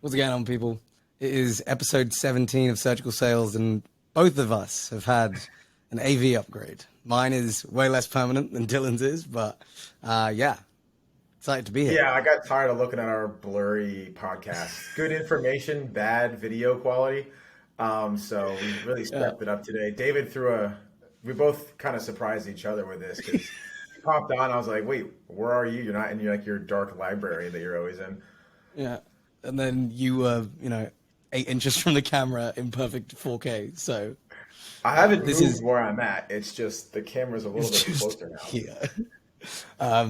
What's going on, people? It is episode 17 of Surgical Sales, and both of us have had an AV upgrade. Mine is way less permanent than Dylan's is, but yeah, excited to be here. Yeah, I got tired of looking at our blurry podcast. Good information, bad video quality. So we really Yeah, stepped it up today. David we both kind of surprised each other with this because he popped on. I was like, wait, where are you? You're not in your dark library that you're always in. yeah. And then you were, 8 inches from the camera in perfect 4K. So I haven't this moved is where I'm at. It's just the camera's a little it's bit just closer now. here.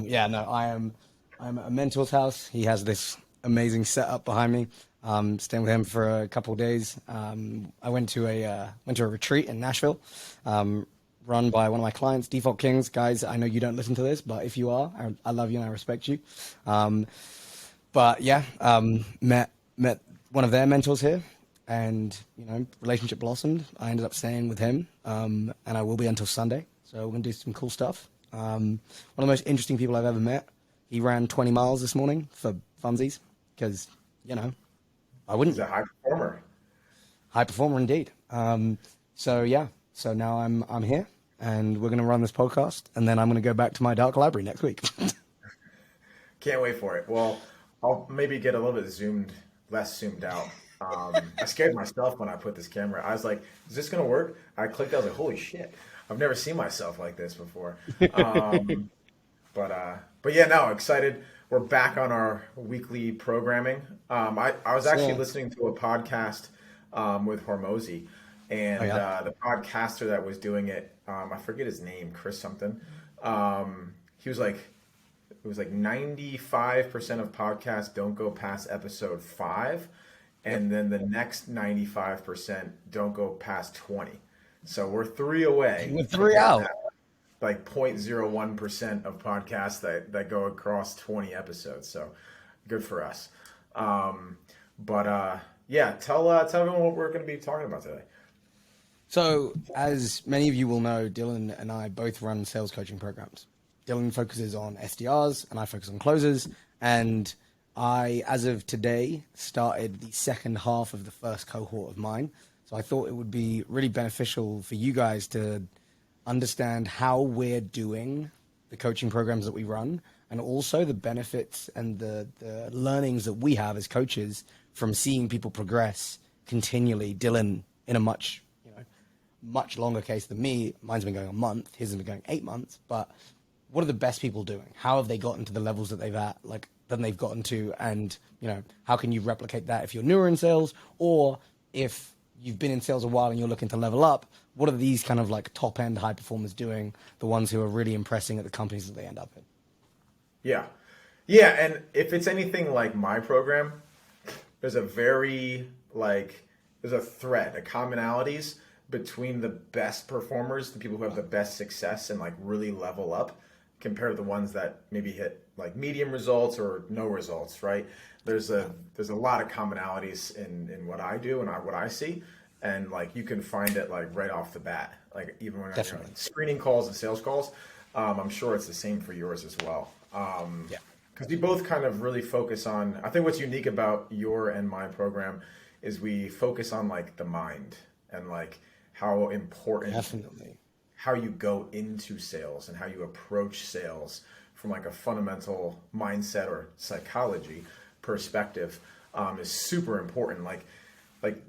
Yeah, no, I'm at a mentor's house. He has this amazing setup behind me. Staying with him for a couple of days. I went to a retreat in Nashville, run by one of my clients, Default Kings. Guys, I know you don't listen to this, but if you are, I love you and I respect you. But yeah, met one of their mentors here, and relationship blossomed. I ended up staying with him, and I will be until Sunday. So we're gonna do some cool stuff. One of the most interesting people I've ever met. He ran 20 miles this morning for funsies because I wouldn't. He's a high performer. High performer indeed. So yeah, so now I'm here, and we're gonna run this podcast, and then I'm gonna go back to my dark library next week. Can't wait for it. Well, I'll maybe get a little bit less zoomed out. I scared myself when I put this camera. I was like, is this going to work? I clicked. I was like, holy shit. I've never seen myself like this before. But yeah, no, excited. We're back on our weekly programming. I was actually So, listening to a podcast with Hormozy, oh and yeah, the podcaster that was doing it, I forget his name, Chris something. He was like, it was like 95% of podcasts don't go past episode 5, yep, and then the next 95% don't go past 20. So we're 3 away with from three getting out. that, like 0.01% of podcasts that go across 20 episodes. So good for us. Yeah, tell everyone what we're going to be talking about today. So as many of you will know, Dylan and I both run sales coaching programs. Dylan focuses on SDRs and I focus on closers. And I, as of today, started the second half of the first cohort of mine. So I thought it would be really beneficial for you guys to understand how we're doing the coaching programs that we run, and also the benefits and the learnings that we have as coaches from seeing people progress continually. Dylan, in a much longer case than me, mine's been going a month, his has been going 8 months, but what are the best people doing? How have they gotten to the levels that they've gotten to? And, how can you replicate that if you're newer in sales, or if you've been in sales a while and you're looking to level up? What are these kind of like top end high performers doing? The ones who are really impressing at the companies that they end up in. Yeah. Yeah, and if it's anything like my program, there's there's a thread, a commonalities between the best performers, the people who have the best success and like really level up, compared to the ones that maybe hit like medium results or no results, right? There's a lot of commonalities in what I do and what I see, and like you can find it like right off the bat, like even when you're Definitely. on screening calls and sales calls. I'm sure it's the same for yours as well. Yeah. Because we both kind of really focus on, I think what's unique about your and my program is we focus on like the mind and like how important Definitely. how you go into sales and how you approach sales from like a fundamental mindset or psychology perspective is super important. Like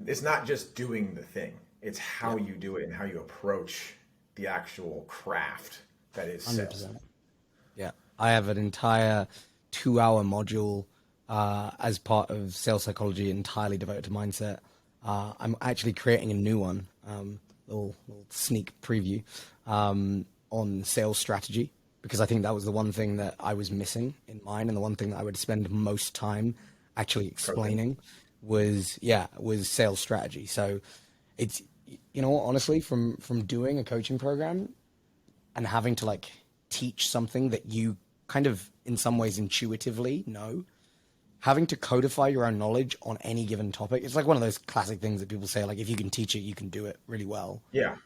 it's not just doing the thing; it's how Yeah. you do it and how you approach the actual craft that is sales. 100%. Yeah. I have an entire 2-hour module as part of sales psychology entirely devoted to mindset. I'm actually creating a new one, little sneak preview on sales strategy, because I think that was the one thing that I was missing in mine, and the one thing that I would spend most time actually Perfect. explaining was sales strategy. So it's, honestly, from doing a coaching program and having to like teach something that you kind of in some ways intuitively know, having to codify your own knowledge on any given topic. It's like one of those classic things that people say, like, if you can teach it, you can do it really well. Yeah.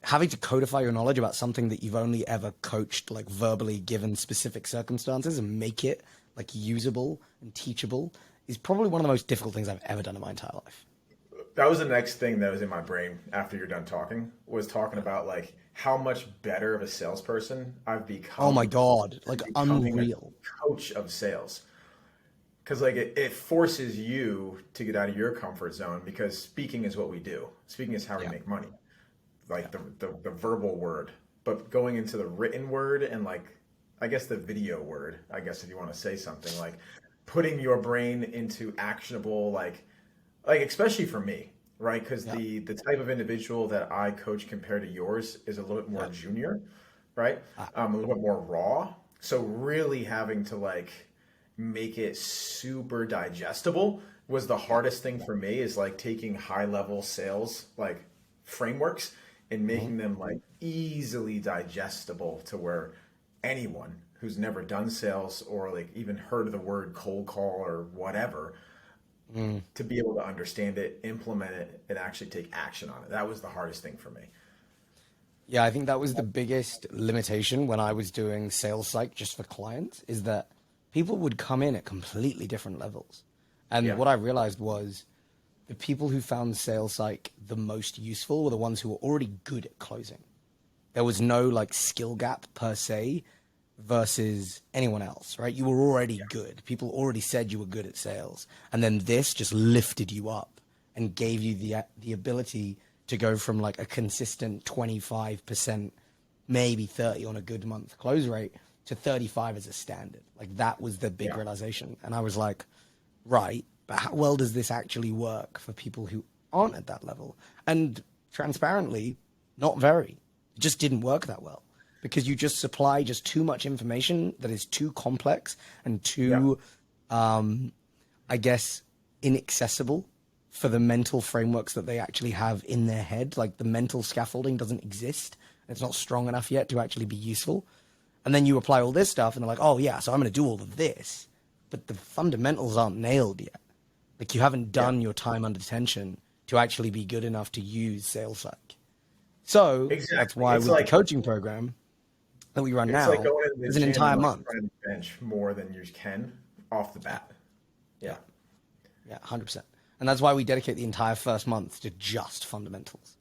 Having to codify your knowledge about something that you've only ever coached, like verbally given specific circumstances, and make it like usable and teachable is probably one of the most difficult things I've ever done in my entire life. That was the next thing that was in my brain after you're done talking, was talking about like how much better of a salesperson I've become. Oh my God, like becoming unreal. a coach of sales. Because like it forces you to get out of your comfort zone, because speaking is what we do. Speaking is how we make money, like the verbal word. But going into the written word and like, I guess the video word, I guess if you want to say something, like putting your brain into actionable, like especially for me, right? Because the type of individual that I coach compared to yours is a little bit more junior, right? A little bit more raw. So really having to like make it super digestible was the hardest thing for me, is like taking high level sales like frameworks and making them like easily digestible to where anyone who's never done sales or like even heard of the word cold call or whatever, to be able to understand it, implement it, and actually take action on it. That was the hardest thing for me. Yeah, I think that was the biggest limitation when I was doing sales psych just for clients, is that people would come in at completely different levels. And what I realized was the people who found sales psych the most useful were the ones who were already good at closing. There was no like skill gap per se versus anyone else, right? You were already good. People already said you were good at sales. And then this just lifted you up and gave you the ability to go from like a consistent 25%, maybe 30 on a good month close rate, to 35 as a standard. Like that was the big realization. And I was like, right, but how well does this actually work for people who aren't at that level? And transparently, not very. It just didn't work that well, because you just supply just too much information that is too complex and too, I guess, inaccessible for the mental frameworks that they actually have in their head. Like the mental scaffolding doesn't exist. It's not strong enough yet to actually be useful. And then you apply all this stuff and they're like, oh yeah, so I'm going to do all of this, but the fundamentals aren't nailed yet. Like you haven't done your time under tension to actually be good enough to use sales psych. So that's why with the coaching program that we run now, like going to the there's an gym entire and, like, month. trying to bench more than you can off the bat. Yeah, 100%. And that's why we dedicate the entire first month to just fundamentals.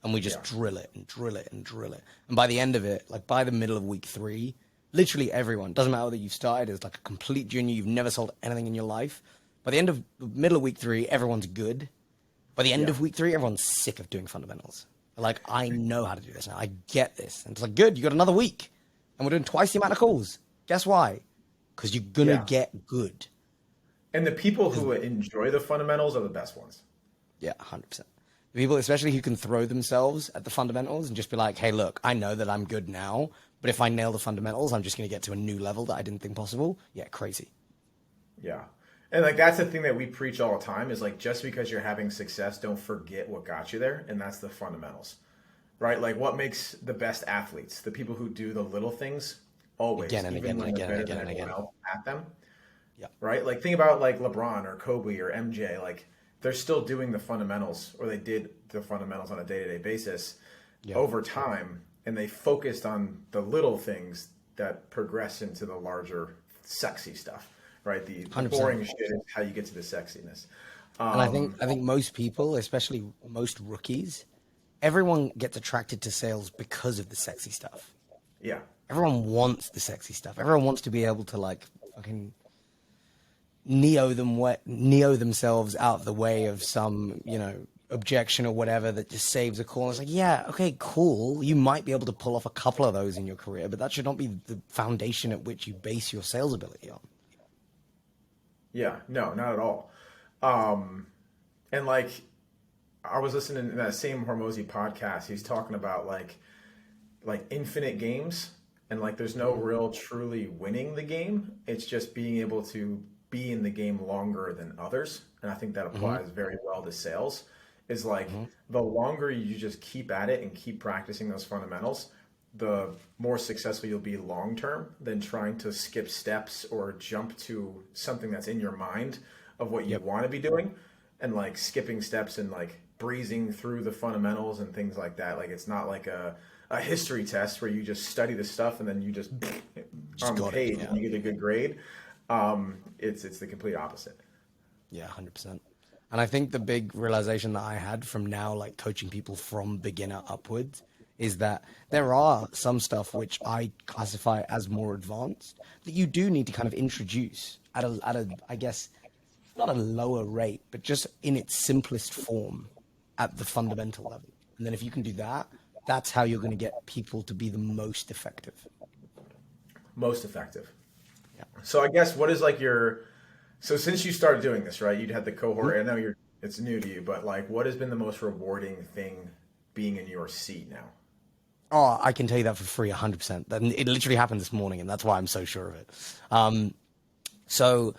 And we just drill it and drill it and drill it. And by the end of it, like by the middle of week 3, literally everyone, doesn't matter whether you've started as like a complete junior, you've never sold anything in your life. By the end of the middle of week 3, everyone's good. By the end of week 3, everyone's sick of doing fundamentals. They're like, I know how to do this now. I get this. And it's like, good, you got another week. And we're doing twice the amount of calls. Guess why? Because you're going to get good. And the people who enjoy the fundamentals are the best ones. Yeah, 100%. The people, especially who can throw themselves at the fundamentals and just be like, hey, look, I know that I'm good now, but if I nail the fundamentals, I'm just going to get to a new level that I didn't think possible. Yeah, crazy. Yeah. And like that's the thing that we preach all the time, is like, just because you're having success, don't forget what got you there. And that's the fundamentals, right? Like what makes the best athletes? The people who do the little things always, Again and again and again and again and again. At them. Yeah. Right? Like think about like LeBron or Kobe or MJ, like they're still doing the fundamentals, or they did the fundamentals on a day-to-day basis over time. And they focused on the little things that progress into the larger sexy stuff, right? The boring shit is how you get to the sexiness. And I think most people, especially most rookies, everyone gets attracted to sales because of the sexy stuff. Yeah. Everyone wants the sexy stuff. Everyone wants to be able to like fucking neo themselves out of the way of some, objection or whatever that just saves a call. It's like, yeah, okay, cool. You might be able to pull off a couple of those in your career, but that should not be the foundation at which you base your sales ability on. Yeah, no, not at all. And like, I was listening to that same Hormozy podcast. He's talking about like infinite games, and like there's no real truly winning the game. It's just being able to be in the game longer than others. And I think that applies very well to sales. Is like the longer you just keep at it and keep practicing those fundamentals, the more successful you'll be long term than trying to skip steps or jump to something that's in your mind of what you want to be doing, and like skipping steps and like breezing through the fundamentals and things like that. Like it's not like a history test where you just study the stuff and then you just on the page and you get a good grade. It's the complete opposite. Yeah, 100%. And I think the big realization that I had from now, like coaching people from beginner upwards, is that there are some stuff which I classify as more advanced that you do need to kind of introduce at a I guess, not a lower rate, but just in its simplest form at the fundamental level. And then if you can do that, that's how you're going to get people to be the most effective. Most effective. Yeah. So I guess what is like so since you started doing this, right? You'd had the cohort. I know it's new to you, but like, what has been the most rewarding thing being in your seat now? Oh, I can tell you that for free, 100%. And it literally happened this morning, and that's why I'm so sure of it. So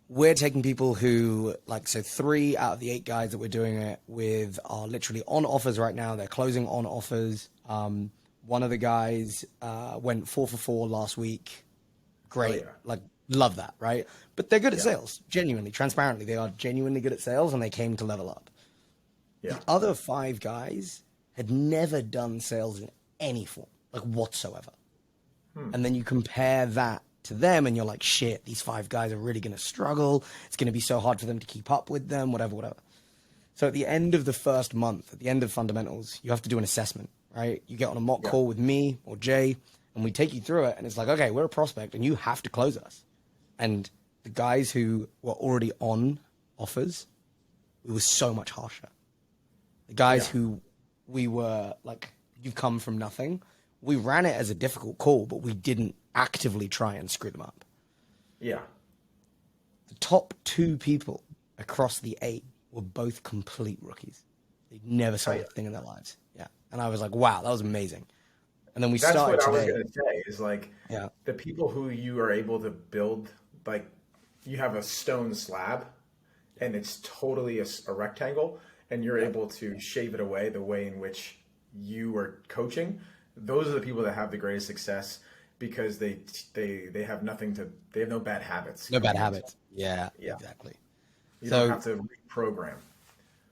we're taking people who, like, so 3 out of the 8 guys that we're doing it with are literally on offers right now. They're closing on offers. One of the guys went 4 for 4 last week. Great. Oh, yeah. Like, love that, right? But they're good at Yeah. sales, genuinely, transparently. They are genuinely good at sales, and they came to level up. Yeah. The other 5 guys had never done sales in any form, like whatsoever. And then you compare that to them and you're like, shit, these 5 guys are really going to struggle. It's going to be so hard for them to keep up with them, whatever. So at the end of the first month, at the end of fundamentals, you have to do an assessment, right? You get on a mock call with me or Jay, and we take you through it. And it's like, okay, we're a prospect and you have to close us. And the guys who were already on offers, it was so much harsher. The guys who we were like, you've come from nothing. We ran it as a difficult call, but we didn't actively try and screw them up. Yeah. The top 2 people across the 8 were both complete rookies. They'd never sold a thing in their lives. Yeah. And I was like, wow, that was amazing. And then That's started what I was today. going to say is like the people who you are able to build, like you have a stone slab and it's totally a rectangle and you're able to shave it away the way in which you are coaching. Those are the people that have the greatest success because they have they have no bad habits. No bad habits. Yeah, exactly. You don't have to reprogram.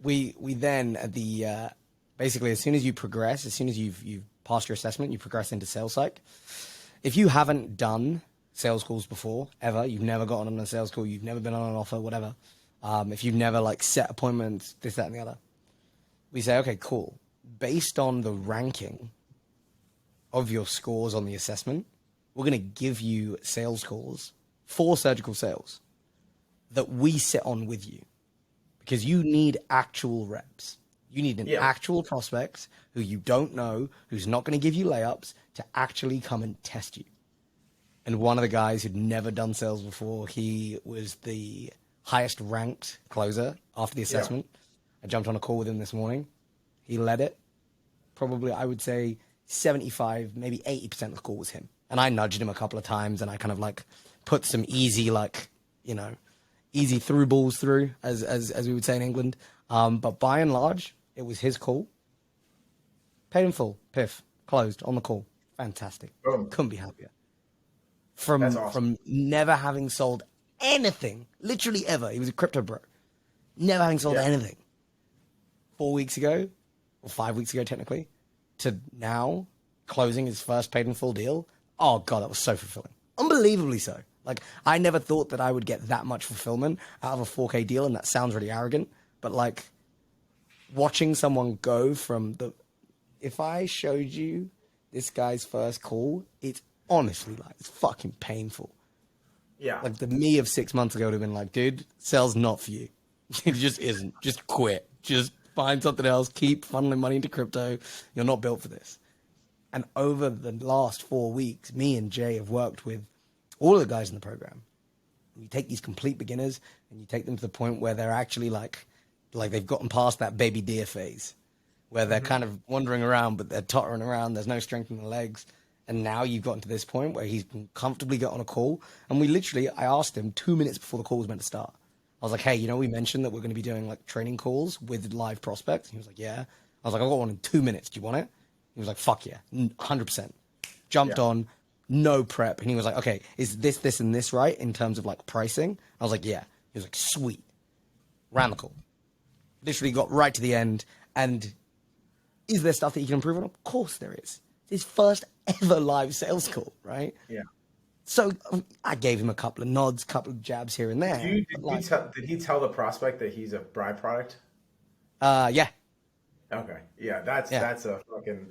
We then at the basically as soon as you progress, as soon as you've passed your assessment, you progress into sales psych. If you haven't done sales calls before ever, you've never gotten on a sales call, you've never been on an offer, whatever. If you've never like set appointments, this, that, and the other, we say, okay, cool. Based on the ranking of your scores on the assessment, we're going to give you sales calls for surgical sales that we sit on with you because you need actual reps. You need an actual prospect who you don't know, who's not going to give you layups to actually come and test you. And one of the guys who'd never done sales before, he was the highest ranked closer after the assessment. I jumped on a call with him this morning. He led it. Probably, I would say 75, maybe 80% of the call was him. And I nudged him a couple of times and I kind of like put some easy, like, you know, easy through balls through, as we would say in England. But by and large, it was his call. Paid in full, piff, closed on the call. Fantastic. Boom. Couldn't be happier. That's awesome. From never having sold anything, literally ever. He was a crypto bro. Never having sold anything. 4 weeks ago, or 5 weeks ago technically, to now closing his first paid in full deal. Oh God, that was so fulfilling. Unbelievably so. Like I never thought that I would get that much fulfillment out of a 4K deal. And that sounds really arrogant, but like watching someone go from if I showed you this guy's first call, it's honestly like, it's fucking painful. Yeah. Like the me of 6 months ago would have been like, dude, sales not for you. It just isn't. Just quit. Just find something else. Keep funneling money into crypto. You're not built for this. And over the last 4 weeks, me and Jay have worked with all of the guys in the program. You take these complete beginners and you take them to the point where they're actually like they've gotten past that baby deer phase where they're kind of wandering around, but they're tottering around. There's no strength in the legs. And now you've gotten to this point where he's can comfortably get on a call. And I asked him 2 minutes before the call was meant to start. I was like, hey, we mentioned that we're going to be doing like training calls with live prospects. And he was like, yeah. I was like, I got one in 2 minutes. Do you want it? He was like, fuck yeah, 100%. Jumped on, no prep. And he was like, okay, is this, and this right in terms of like pricing? I was like, yeah. He was like, sweet. Ran the call. Literally got right to the end. And is there stuff that you can improve on? Of course there is. It's his first ever live sales call, right? Yeah. So I gave him a couple of nods, couple of jabs here and there. But like, Did he tell the prospect that he's a byproduct? yeah, Okay. Yeah, yeah. that's a fucking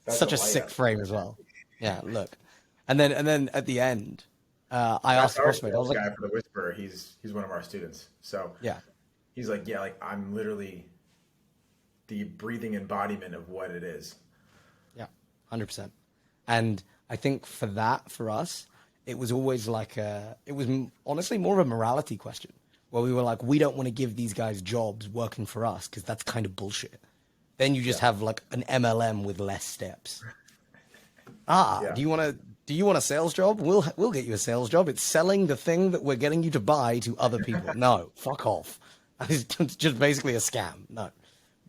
that's a Such a sick layup. frame as well. Yeah, look. And then at the end, I asked That's the our prospect, I was sales like, guy for the Whisperer. He's one of our students. So yeah, he's like, yeah, like I'm literally the breathing embodiment of what it is. yeah, 100%. And I think for us, it was always like it was honestly more of a morality question where we were like, we don't want to give these guys jobs working for us because that's kind of bullshit. Then you just Yeah. have like an MLM with less steps. Yeah. Do you want a sales job? We'll get you a sales job. It's selling the thing that we're getting you to buy to other people. No, fuck off. It's just basically a scam. No.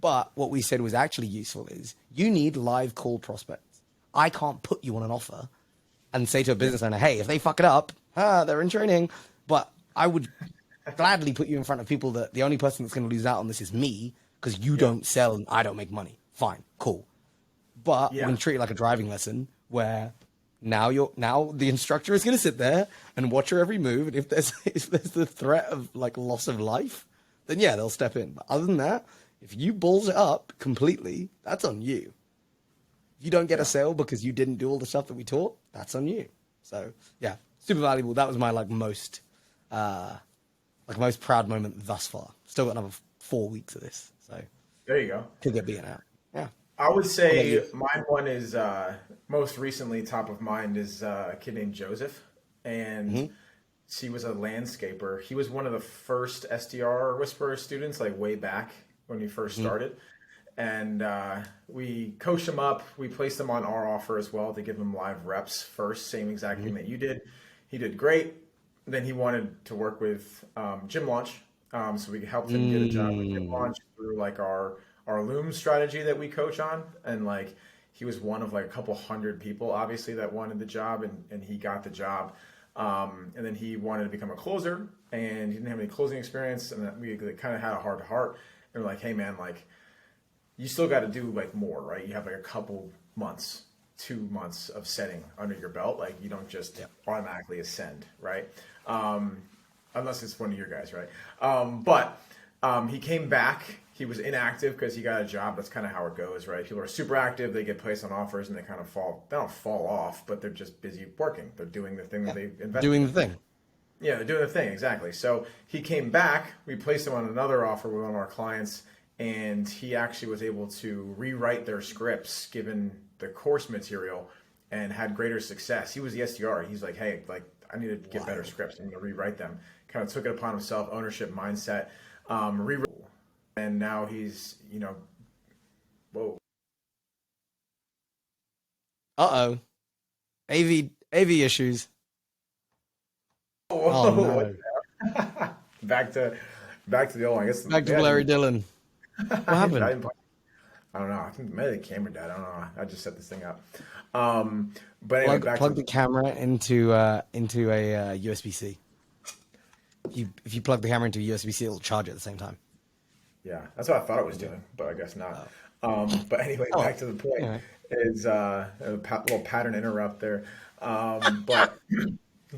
But what we said was actually useful is you need live call prospects. I can't put you on an offer and say to a business owner, hey, if they fuck it up, they're in training. But I would gladly put you in front of people that the only person that's going to lose out on this is me because you Yeah. don't sell and I don't make money. Fine, cool. But we're Yeah. going to treat it like a driving lesson where now the instructor is going to sit there and watch your every move. And if there's if there's the threat of like loss of life, then yeah, they'll step in. But other than that, if you balls it up completely, that's on you. If you don't get a Yeah. sale because you didn't do all the stuff that we taught, that's on you. So yeah, super valuable. That was my most proud moment thus far. Still got another 4 weeks of this, so There you go. could get beaten out. Yeah. I would How about say you? mine one is most recently top of mind is a kid named Joseph, and Hmm. he was a landscaper. He was one of the first SDR Whisperer students, like way back when we first Hmm. started, and we coached him up. We placed him on our offer as well to give him live reps first, same exact Hmm. thing that you did. He did great. Then he wanted to work with Gym Launch, so we helped him get a job with Gym Mm. Launch through like our Loom strategy that we coach on, and like he was one of like a couple hundred people obviously that wanted the job, and he got the job. And then he wanted to become a closer, and he didn't have any closing experience, and we kind of had a heart to heart, and we're like, hey man, like you still got to do like more, right? You have like a couple months, 2 months of setting under your belt. Like you don't just Yeah. automatically ascend, right? Unless it's one of your guys, right? But he came back. He was inactive because he got a job. That's kind of how it goes, right? People are super active. They get placed on offers and they kind of fall. They don't fall off, but they're just busy working. They're doing the thing that they invested Doing in. the thing. Yeah, they're doing the thing, exactly. So he came back, we placed him on another offer with one of our clients, and he actually was able to rewrite their scripts given the course material and had greater success. He was the SDR. He's like, hey, like I need to get better scripts. I'm going to rewrite them. Kind of took it upon himself, ownership mindset, rewrote, and now he's, whoa. Uh-oh. AV issues. Oh Whoa, no. back to back to the old one. I guess Back to yeah, Blurry Dylan. What I happened? didn't I don't know. I think maybe the camera died. I don't know. I just set this thing up. But anyway, back Plug to the camera into a USB-C. If you plug the camera into a USB-C, it'll charge at the same time. yeah. That's what I thought it was doing, but I guess not. But anyway, Oh, back to the point anyway. is little pattern interrupt there. But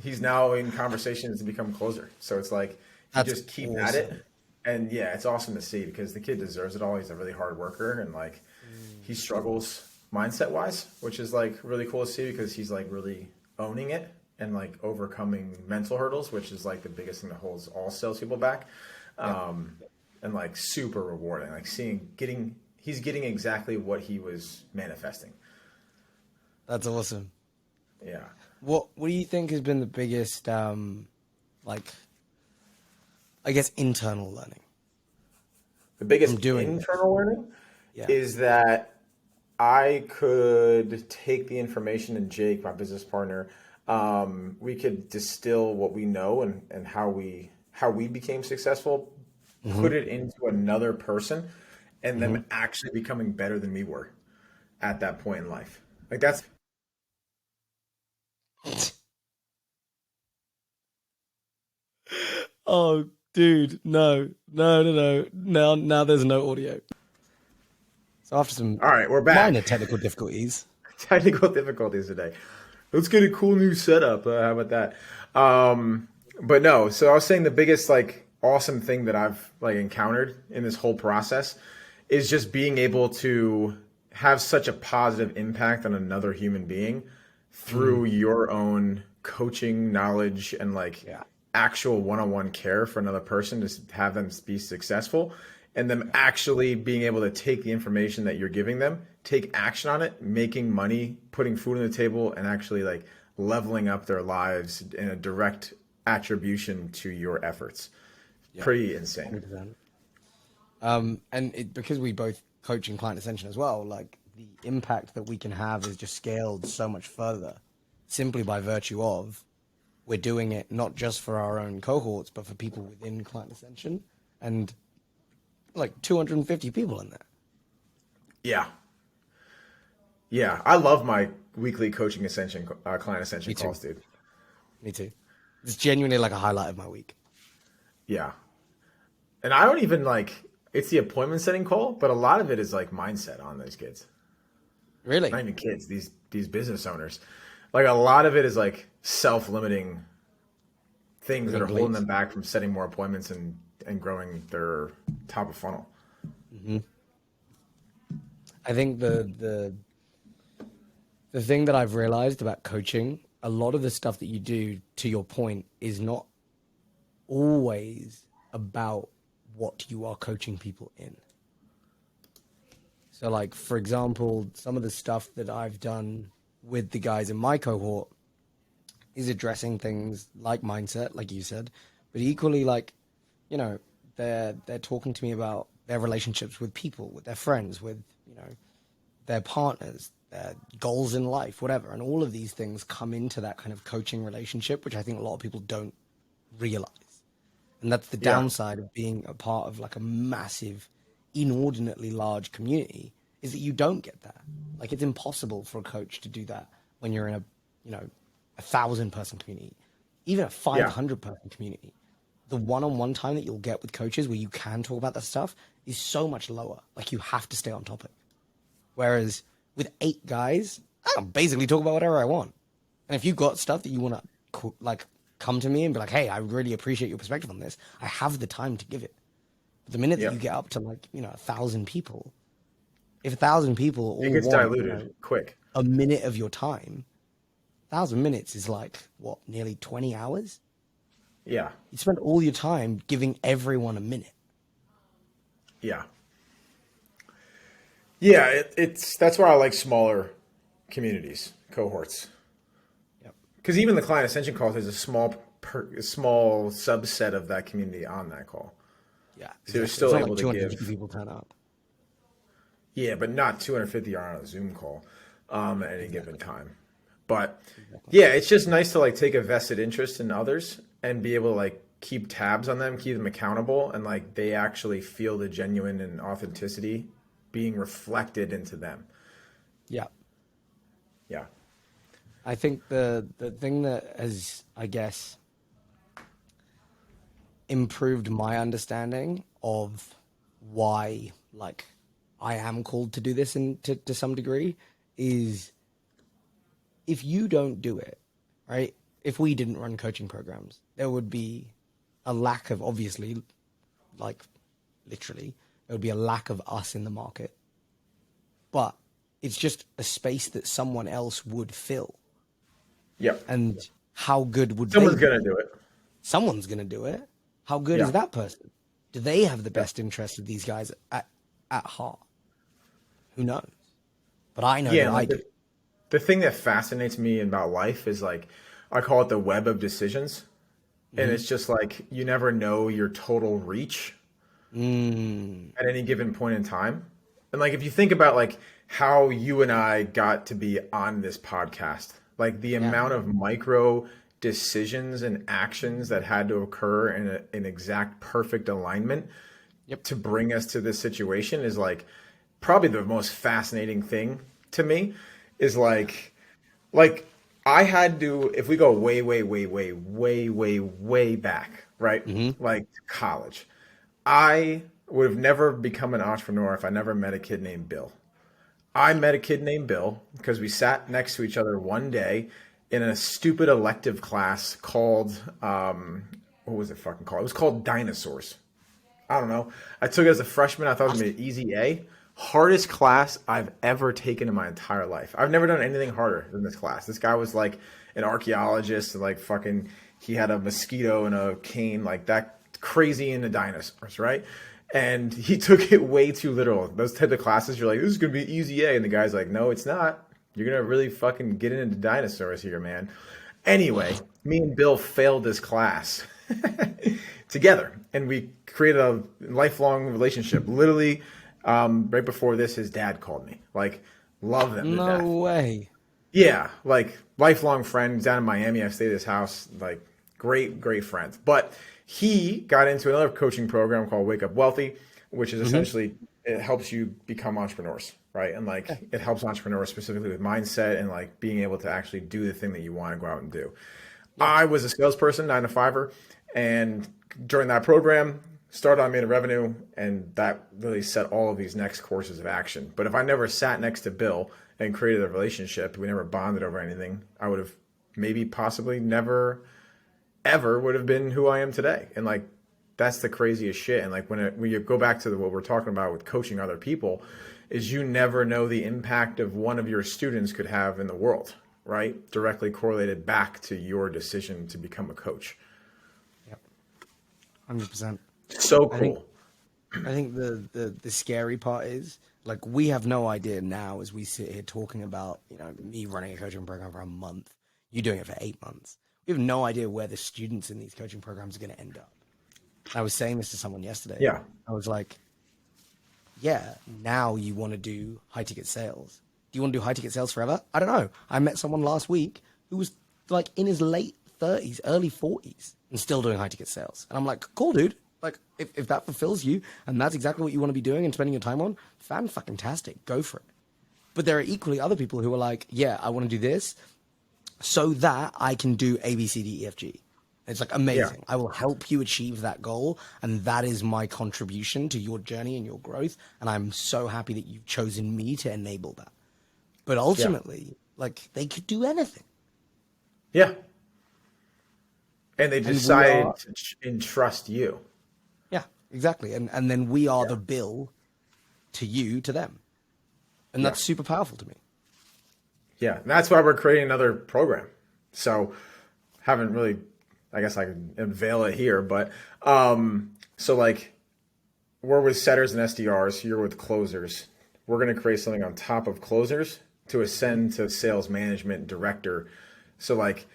he's now in conversations to become closer. So it's like if you That's just keep at awesome. it, and yeah, it's awesome to see because the kid deserves it all. He's a really hard worker, and like he struggles mindset wise, which is like really cool to see because he's like really owning it and like overcoming mental hurdles, which is like the biggest thing that holds all salespeople back. Yeah, And like super rewarding, like he's getting exactly what he was manifesting. that's awesome. Yeah. What do you think has been the biggest like I guess internal learning The from biggest doing this? internal learning Yeah. is that I could take the information, and Jake, my business partner, we could distill what we know and how we became successful, Hmm. put it into another person, and them actually becoming better than we were at that point in life. Like that's Oh, dude, no. Now there's no audio. So after some all right. We're minor back. technical difficulties, Technical difficulties today. let's get a cool new setup. How about that? But no, so I was saying the biggest like awesome thing that I've like encountered in this whole process is just being able to have such a positive impact on another human being through your own coaching knowledge and like Yeah. actual one-on-one care for another person to have them be successful, and them actually being able to take the information that you're giving them, take action on it, making money, putting food on the table, and actually like leveling up their lives in a direct attribution to your efforts. Yeah. Pretty insane. 100%. And because we both coach in client ascension as well, like the impact that we can have is just scaled so much further simply by virtue of we're doing it not just for our own cohorts, but for people within client ascension, and like 250 people in there. Yeah. Yeah. I love my weekly coaching ascension, client ascension calls, dude. Me too. It's genuinely like a highlight of my week. Yeah. And I don't even like, it's the appointment setting call, but a lot of it is like mindset on those kids. Really? Not even kids, these business owners. Like a lot of it is like self-limiting things that are holding them back from setting more appointments and growing their top of funnel. I think the thing that I've realized about coaching, a lot of the stuff that you do, to your point, is not always about what you are coaching people in. So like, for example, some of the stuff that I've done with the guys in my cohort is addressing things like mindset, like you said, but equally like, you know, they're talking to me about their relationships with people, with their friends, with, you know, their partners, their goals in life, whatever. And all of these things come into that kind of coaching relationship, which I think a lot of people don't realize. And that's the downside of being a part of like a massive, inordinately large community, is that you don't get that. Like it's impossible for a coach to do that when you're in a, you know, 1,000-person community, even a 500-person community. The one-on-one time that you'll get with coaches where you can talk about that stuff is so much lower. Like you have to stay on topic. Whereas with 8 guys, I can basically talk about whatever I want. And if you've got stuff that you want to like come to me and be like, hey, I really appreciate your perspective on this, I have the time to give it. But the minute that you get up to like, you know, 1,000 people, if 1,000 people all It gets want, diluted, you know, quick. a minute of your time, 1,000 minutes is like, what, nearly 20 hours? Yeah. You spend all your time giving everyone a minute. Yeah. Yeah, it's that's why I like smaller communities, cohorts. Yep. Because even the client ascension calls, there's a small subset of that community on that call. Yeah. So you're Exactly. still It's not able like to 250 give. people turn up. Yeah, but not 250 are on a Zoom call at any given time. But yeah, it's just nice to like take a vested interest in others and be able to like keep tabs on them, keep them accountable, and like they actually feel the genuine and authenticity being reflected into them. Yeah. Yeah. I think the thing that has, I guess, improved my understanding of why like I am called to do this to some degree is, if you don't do it, right? If we didn't run coaching programs, there would be a lack of, obviously, like literally, there would be a lack of us in the market. But it's just a space that someone else would fill. Yep. And how good would Someone's they be? gonna do it. Someone's going to do it. How good Yeah. is that person? Do they have the best interest of these guys at heart? Who knows? But I know Yeah, that and I like do. the thing that fascinates me about life is like I call it the web of decisions. And it's just like you never know your total reach at any given point in time. And like if you think about like how you and I got to be on this podcast, like the amount of micro decisions and actions that had to occur in an exact perfect alignment to bring us to this situation is like probably the most fascinating thing to me is like I had to, if we go way back, right? Like college, I would have never become an entrepreneur if I never met a kid named Bill. I met a kid named Bill because we sat next to each other one day in a stupid elective class called, what was it fucking called? It was called Dinosaurs. I don't know. I took it as a freshman. I thought it was going to be an easy A. Hardest class I've ever taken in my entire life. I've never done anything harder than this class. This guy was like an archaeologist, and like fucking, he had a mosquito and a cane, like that, crazy into dinosaurs, right? And he took it way too literal. Those type of classes, you're like, this is going to be easy A. And the guy's like, no, it's not. You're going to really fucking get into dinosaurs here, man. Anyway, me and Bill failed this class together. And we created a lifelong relationship. Literally, right before this, his dad called me. Like, love him to death. No way. Yeah, like lifelong friend down in Miami. I stayed at his house. Like, great, great friends. But he got into another coaching program called Wake Up Wealthy, which is essentially, it helps you become entrepreneurs, right? And like, it helps entrepreneurs specifically with mindset and like being able to actually do the thing that you want to go out and do. I was a salesperson, 9 to 5er, and during that program, started on made a revenue, and that really set all of these next courses of action. But if I never sat next to Bill and created a relationship, we never bonded over anything, I would have maybe possibly never ever would have been who I am today. And like, that's the craziest shit. And like, when you go back to what we're talking about with coaching other people, is you never know the impact of one of your students could have in the world, right? Directly correlated back to your decision to become a coach. Yep. 100%. So cool. I think the scary part is, like, we have no idea now as we sit here talking about, me running a coaching program for a month, you doing it for 8 months. We have no idea where the students in these coaching programs are going to end up. I was saying this to someone yesterday. Yeah. I was like, yeah, now you want to do high ticket sales. Do you want to do high ticket sales forever? I don't know. I met someone last week who was like in his late 30s, early 40s and still doing high ticket sales. And I'm like, cool, dude. Like, if that fulfills you and that's exactly what you want to be doing and spending your time on, fan-fucking-tastic. Go for it. But there are equally other people who are like, yeah, I want to do this so that I can do A, B, C, D, E, F, G. It's like amazing. Yeah. I will help you achieve that goal. And that is my contribution to your journey and your growth. And I'm so happy that you've chosen me to enable that. But ultimately, like, they could do anything. Yeah. And they decided to entrust you. Yeah, exactly. And then we are the bill to you, to them. And that's super powerful to me. Yeah, and that's why we're creating another program. So haven't really, I guess I can unveil it here, but so like, we're with setters and SDRs, you're with closers. We're going to create something on top of closers to ascend to sales management director. So like,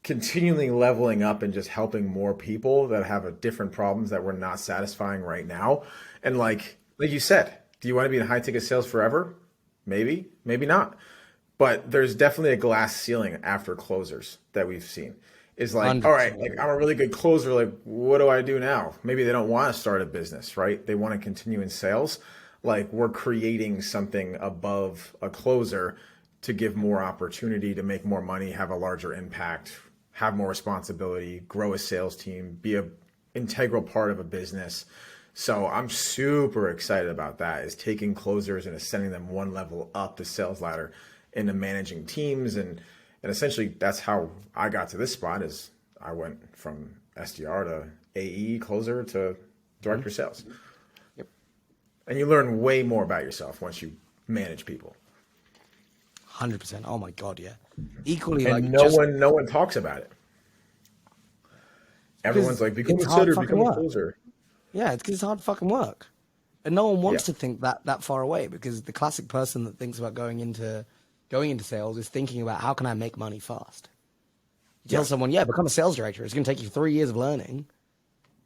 continually leveling up and just helping more people that have different problems that we're not satisfying right now. And like you said, do you want to be in high ticket sales forever? Maybe, maybe not. But there's definitely a glass ceiling after closers that we've seen. Is like, 100%. All right, like, I'm a really good closer. Like, what do I do now? Maybe they don't want to start a business, right? They want to continue in sales. Like, we're creating something above a closer to give more opportunity to make more money, have a larger impact, have more responsibility, grow a sales team, be an integral part of a business. So I'm super excited about that, is taking closers and ascending them one level up the sales ladder into managing teams. And essentially that's how I got to this spot, is I went from SDR to AE closer to director of sales. Yep. And you learn way more about yourself once you manage people. 100%. Oh my God. Yeah. Equally. And like no one talks about it. Everyone's like, become a setter, become a closer. Yeah. It's because it's hard fucking work. And no one wants to think that far away, because the classic person that thinks about going into sales is thinking about, how can I make money fast? You tell someone, become a sales director. It's going to take you 3 years of learning.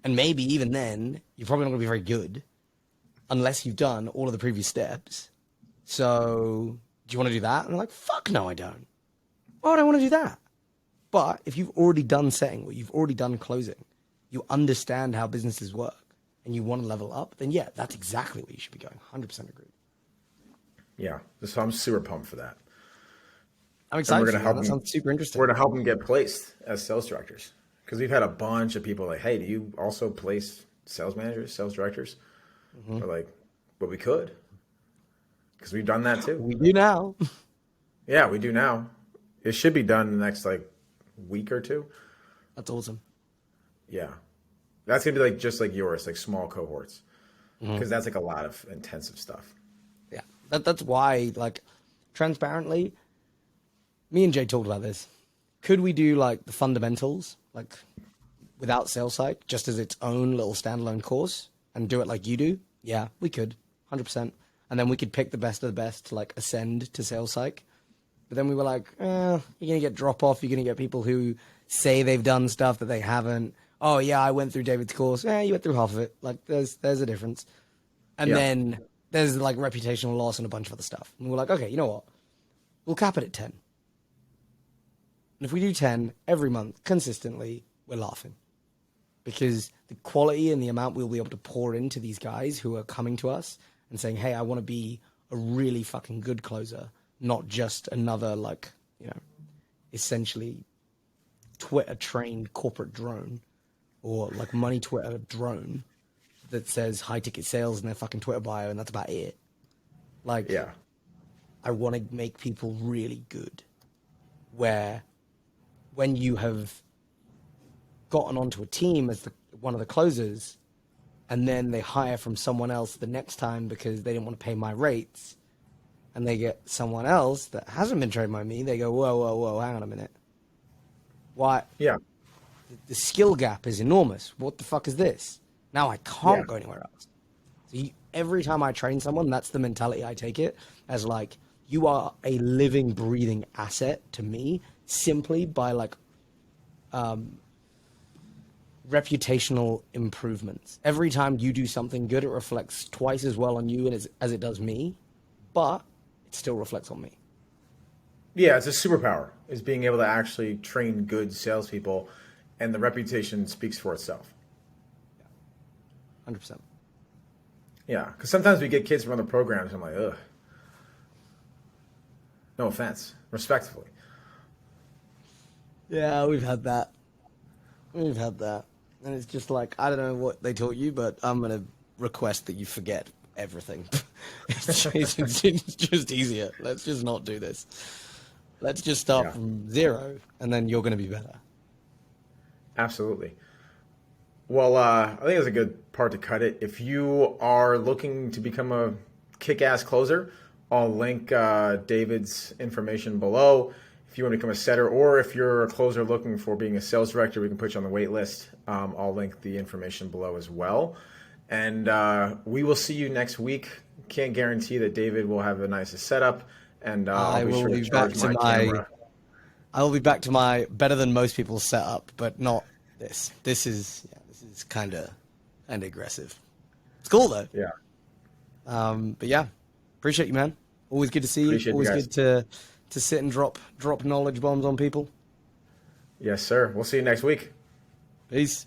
And maybe even then, you're probably not going to be very good unless you've done all of the previous steps. So do you want to do that? And they're like, fuck no, I don't. Why would I want to do that? But if you've already done setting, or you've already done closing, you understand how businesses work, and you want to level up, then that's exactly what you should be going. 100% agree. Yeah. So I'm super pumped for that. I'm excited. We're going to help them. That sounds super interesting. We're going to help them get placed as sales directors, because we've had a bunch of people like, hey, do you also place sales managers, sales directors? We're like, well, we could, because we've done that too. We do now. Yeah, we do now. It should be done in the next like week or two. That's awesome. Yeah. That's going to be like just like yours, like small cohorts. Because that's like a lot of intensive stuff. Yeah. That's why, like, transparently, me and Jay talked about this. Could we do like the fundamentals, like without sales psych, just as its own little standalone course and do it like you do? Yeah, we could, 100%. And then we could pick the best of the best to like ascend to sales psych. But then we were like, you're going to get drop off. You're going to get people who say they've done stuff that they haven't. Oh yeah, I went through David's course. You went through half of it. Like there's a difference. And then there's like reputational loss and a bunch of other stuff. And we're like, okay, you know what? We'll cap it at 10. And if we do 10 every month consistently, we're laughing. Because the quality and the amount we'll be able to pour into these guys who are coming to us and saying, hey, I want to be a really fucking good closer, not just another, like, you know, essentially Twitter-trained corporate drone or like money Twitter drone that says high ticket sales in their fucking Twitter bio and that's about it. Like, I want to make people really good where when you have gotten onto a team as one of the closers and then they hire from someone else the next time because they didn't want to pay my rates and they get someone else that hasn't been trained by me, they go, whoa, hang on a minute. Why? Yeah. The skill gap is enormous. What the fuck is this? Now I can't go anywhere else. So every time I train someone, that's the mentality I take it as, like, you are a living, breathing asset to me simply by like reputational improvements. Every time you do something good, it reflects twice as well on you as it does me, but it still reflects on me. Yeah, it's a superpower, is being able to actually train good salespeople, and the reputation speaks for itself. 100%. Yeah, because sometimes we get kids from other programs, and I'm like, ugh. No offense, respectfully. Yeah, we've had that. And it's just like, I don't know what they taught you, but I'm going to request that you forget everything. It's just easier. Let's just not do this. Let's just start from zero, and then you're going to be better. Absolutely. Well, I think it's a good part to cut it. If you are looking to become a kick-ass closer, I'll link David's information below. If you want to become a setter, or if you're a closer looking for being a sales director, we can put you on the wait list. I'll link the information below as well. And we will see you next week. Can't guarantee that David will have the nicest setup. And I'll be sure to charge my camera. I will be back to my better than most people's setup, but not this. This is kind of aggressive. It's cool though. Yeah. But yeah, appreciate you, man. Always good to see you. Appreciate Always you guys. good to sit and drop knowledge bombs on people. Yes, sir. We'll see you next week. Peace.